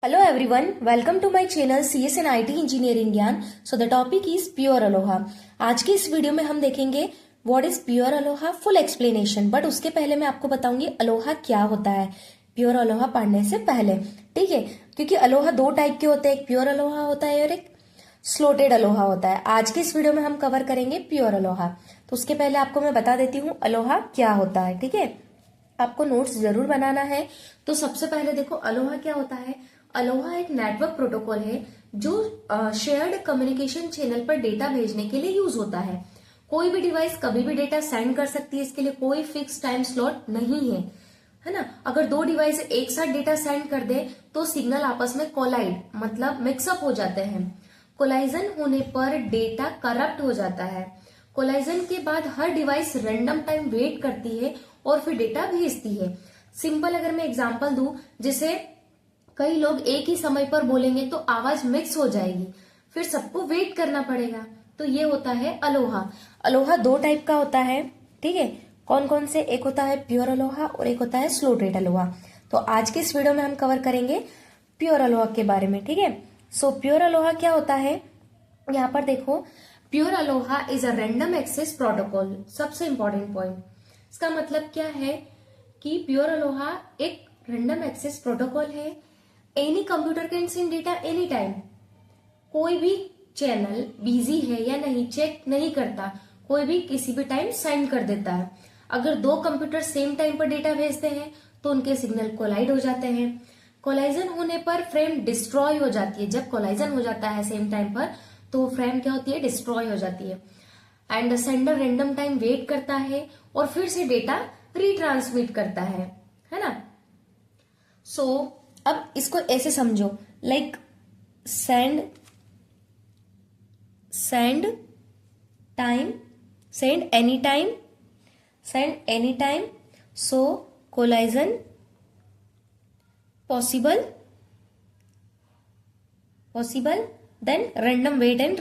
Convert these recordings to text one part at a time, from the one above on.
Hello everyone, welcome to my channel CS and IT Engineering ज्ञान. So the topic is Pure Aloha. आज की इस video में हम देखेंगे What is Pure Aloha full explanation. But उसके पहले मैं आपको बताऊंगी अलोहा क्या होता है प्योर अलोहा पढ़ने से पहले, ठीक है? क्योंकि अलोहा दो टाइप के होते हैं, एक प्योर अलोहा होता है और एक स्लोटेड अलोहा होता है. आज की इस वीडियो में हम कवर करेंगे प्योर अलोहा. तो उसके पहले आपको मैं बता देती हूँ अलोहा क्या होता है, ठीक है? आपको नोट्स जरूर बनाना है. तो सबसे पहले देखो अलोहा क्या होता है. अलोहा एक नेटवर्क प्रोटोकॉल है जो शेयर्ड कम्युनिकेशन चैनल पर डेटा भेजने के लिए यूज होता है. कोई भी डिवाइस कभी भी डेटा सेंड कर सकती है, इसके लिए कोई फिक्स टाइम स्लॉट नहीं है ना. अगर दो डिवाइस एक साथ डेटा सेंड कर दे तो सिग्नल आपस में कोलाइड मतलब मिक्सअप हो जाते हैं. कोलाइजन होने पर डेटा करप्ट हो जाता है. कोलाइजन के बाद हर डिवाइस रैंडम टाइम वेट करती है और फिर डेटा भेजती है. सिंपल अगर मैं एग्जांपल दूं, जैसे कई लोग एक ही समय पर बोलेंगे तो आवाज मिक्स हो जाएगी, फिर सबको वेट करना पड़ेगा. तो ये होता है अलोहा. अलोहा दो टाइप का होता है, ठीक है? कौन कौन से? एक होता है प्योर अलोहा और एक होता है स्लोटेड अलोहा. तो आज के इस वीडियो में हम कवर करेंगे प्योर अलोहा के बारे में, ठीक है? सो प्योर अलोहा क्या होता है, यहाँ पर देखो. Pure ALOHA is a random access protocol. सबसे इंपॉर्टेंट पॉइंट, इसका मतलब क्या है कि प्योर अलोहा एक रैंडम एक्सेस प्रोटोकॉल है. Any computer can send data any time. कोई भी चैनल बिजी है या नहीं चेक नहीं करता, कोई भी किसी भी टाइम सेंड कर देता है. अगर दो कंप्यूटर सेम टाइम पर डेटा भेजते हैं तो उनके सिग्नल कोलाइड हो जाते हैं. कोलाइजन होने पर फ्रेम डिस्ट्रॉय हो जाती है. जब कोलाइजन हो जाता है सेम टाइम पर तो फ्रेम क्या होती है? डिस्ट्रॉय हो जाती है. And sender random time wait करता है और फिर से डेटा रीट्रांसमिट करता है ना. सो अब इसको ऐसे समझो, like send time, send any time, so collision possible, then random wait and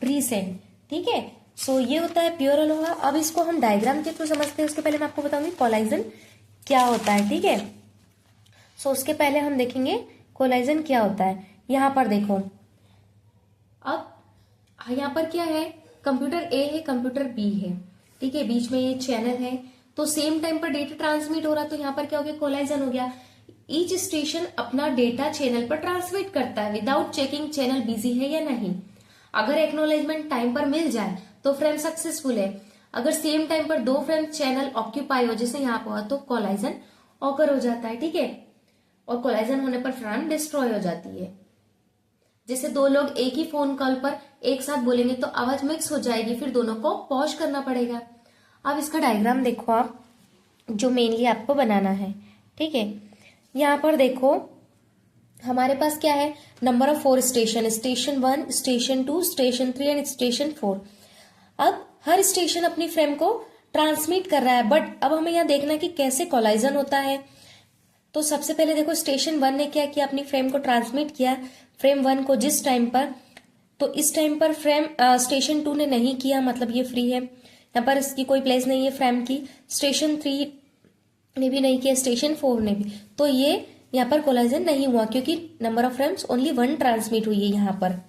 resend, ठीक है? सो ये होता है प्योर अलोहा. अब इसको हम डायग्राम के थ्रू समझते हैं. उसके पहले मैं आपको बताऊंगी कोलाइजन क्या होता है, ठीक है? सो उसके पहले हम देखेंगे कोलाइजन क्या होता है. यहां पर देखो, अब यहां पर क्या है, कंप्यूटर ए है, कंप्यूटर बी है, ठीक है? बीच में ये चैनल है, तो सेम टाइम पर डेटा ट्रांसमिट हो रहा है. तो यहाँ पर क्या हो गया? कोलाइजन हो गया. ईच स्टेशन अपना डेटा चैनल पर ट्रांसमिट करता है विदाउट चेकिंग चैनल बिजी है या नहीं. अगर एक्नॉलेजमेंट टाइम पर मिल जाए तो फ्रेम सक्सेसफुल है. अगर सेम टाइम पर दो फ्रेम चैनल ऑक्यूपाई हो, जैसे यहाँ पर हुआ, तो कोलाइजन ऑकर हो जाता है, ठीक है? और कोलाइजन होने पर फ्रेम डिस्ट्रॉय हो जाती है. जैसे दो लोग एक ही फोन कॉल पर एक साथ बोलेंगे तो आवाज मिक्स हो जाएगी, फिर दोनों को पॉज करना पड़ेगा. अब इसका डायग्राम देखो आप, जो मेनली आपको बनाना है, ठीक है? यहाँ पर देखो हमारे पास क्या है, number of 4 station, station 1, station 2, station 3 and station 4. अब हर स्टेशन अपनी फ्रेम को ट्रांसमिट कर रहा है, बट अब हमें यहाँ देखना है कि कैसे कोलाइजन होता है. तो सबसे पहले देखो, स्टेशन 1 ने क्या किया, अपनी फ्रेम को ट्रांसमिट किया, फ्रेम 1 को जिस टाइम पर, तो इस टाइम पर फ्रेम स्टेशन 2 ने नहीं किया, मतलब ये फ्री है, यहाँ पर इसकी कोई प्लेस नहीं है फ्रेम की. स्टेशन 3 ने भी नहीं किया, स्टेशन 4 ने भी. तो ये यहाँ पर कोलाइजन नहीं हुआ क्योंकि number of frames only 1 transmit हुई है यहाँ पर,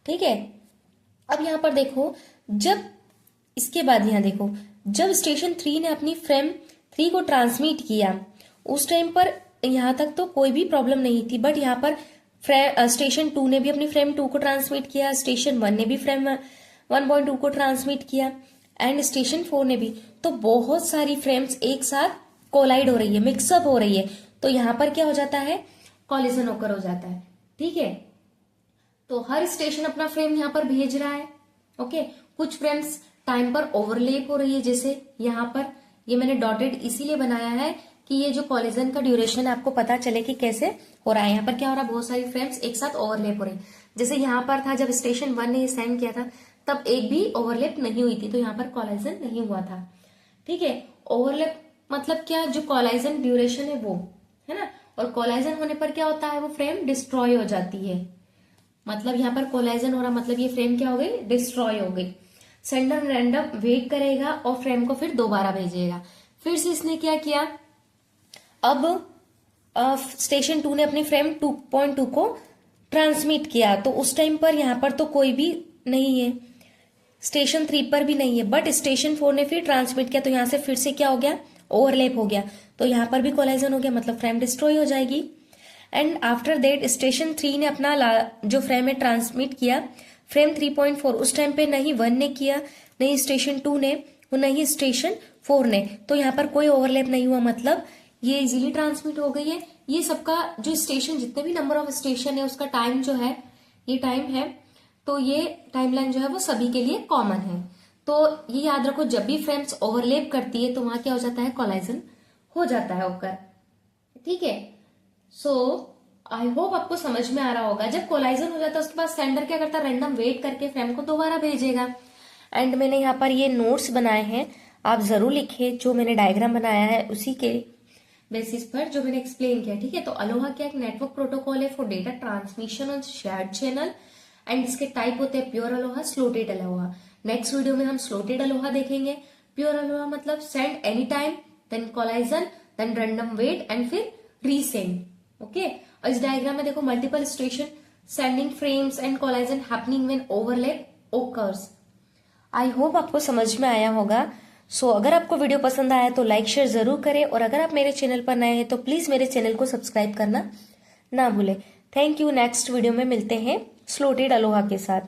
ठीक है? अब यहाँ पर देखो, जब इसके बाद यहाँ देखो, जब स्टेशन 3 ने अपनी फ्रेम 3 को ट्रांसमिट किया, उस टाइम पर यहाँ तक तो कोई भी प्रॉब्लम नहीं थी. बट यहाँ पर स्टेशन 2 ने भी अपनी फ्रेम 2 को ट्रांसमिट किया, स्टेशन 1 ने भी फ्रेम 1.2 को ट्रांसमिट किया एंड स्टेशन 4 ने भी. तो बहुत सारी फ्रेम्स एक साथ कोलाइड हो रही है, मिक्सअप हो रही है. तो यहाँ पर क्या हो जाता है? कॉलिजन ओकर हो जाता है, ठीक है? तो हर स्टेशन अपना फ्रेम यहाँ पर भेज रहा है, ओके? कुछ फ्रेम्स टाइम पर ओवरलेप हो रही है, जैसे यहाँ पर ये मैंने डॉटेड इसीलिए बनाया है कि ये जो कॉलिजन का ड्यूरेशन है आपको पता चले कि कैसे हो रहा है. यहाँ पर क्या हो रहा है, बहुत सारी फ्रेम्स एक साथ ओवरलेप हो रही है. जैसे यहाँ पर था, जब स्टेशन 1 ने ये सेंड किया था तब एक भी ओवरलेप नहीं हुई थी, तो यहाँ पर कॉलिजन नहीं हुआ था, ठीक है? ओवरलेप मतलब क्या, जो कॉलिजन ड्यूरेशन है वो, है ना? और कॉलिजन होने पर क्या होता है, वो फ्रेम डिस्ट्रॉय हो जाती है. मतलब यहाँ पर कोलाइजन हो रहा, मतलब ये फ्रेम क्या हो गई? डिस्ट्रॉय हो गई. सेंडर रैंडम वेट करेगा और फ्रेम को फिर दोबारा भेजेगा. फिर से इसने क्या किया, अब स्टेशन 2 ने अपनी फ्रेम 2.2 को ट्रांसमिट किया, तो उस टाइम पर यहाँ पर तो कोई भी नहीं है, स्टेशन 3 पर भी नहीं है, बट स्टेशन 4 ने फिर ट्रांसमिट किया, तो यहाँ से फिर से क्या हो गया, ओवरलैप हो गया, तो यहाँ पर भी कोलाइजन हो गया, मतलब फ्रेम डिस्ट्रॉय हो जाएगी। एंड आफ्टर दैट स्टेशन 3 ने अपना जो फ्रेम है ट्रांसमिट किया, फ्रेम 3.4 उस टाइम पे नहीं 1 ने किया, नहीं स्टेशन 2 ने, नहीं स्टेशन 4 ने, तो यहाँ पर कोई ओवरलैप नहीं हुआ, मतलब ये इजीली ट्रांसमिट हो गई है। ये सबका जो स्टेशन, जितने भी नंबर ऑफ स्टेशन है उसका टाइम जो है, ये टाइम है, तो ये टाइमलाइन जो है वो सभी के लिए कॉमन है। तो ये याद रखो, जब भी फ्रेम्स ओवरलैप करती है तो वहां क्या हो जाता है, कोलाइजन हो जाता है होकर, ठीक है। सो आई होप आपको समझ में आ रहा होगा। जब कोलाइजन हो जाता है उसके बाद सेंडर क्या करता है, रैंडम वेट करके फ्रेम को दोबारा भेजेगा। एंड मैंने यहाँ पर ये नोट्स बनाए हैं, आप जरूर लिखिए, जो मैंने डायग्राम बनाया है उसी के बेसिस पर जो मैंने एक्सप्लेन किया, ठीक है। तो अलोहा क्या एक नेटवर्क प्रोटोकॉल है for data transmission on shared channel, and इसके टाइप होते हैं pure ALOHA, slotted ALOHA. Next video में हम स्लोटेड अलोहा देखेंगे। प्योर अलोहा मतलब send any time, then collision, then random wait and फिर रीसेंड, ओके। और इस डायग्राम में देखो multiple station, sending frames and collision happening when overlap occurs. I hope आपको समझ में आया होगा। सो अगर आपको वीडियो पसंद आया तो लाइक शेयर जरूर करें, और अगर आप मेरे चैनल पर नए हैं तो प्लीज मेरे चैनल को सब्सक्राइब करना ना भूलें। Thank you. नेक्स्ट वीडियो में मिलते हैं स्लोटेड अलोहा के साथ।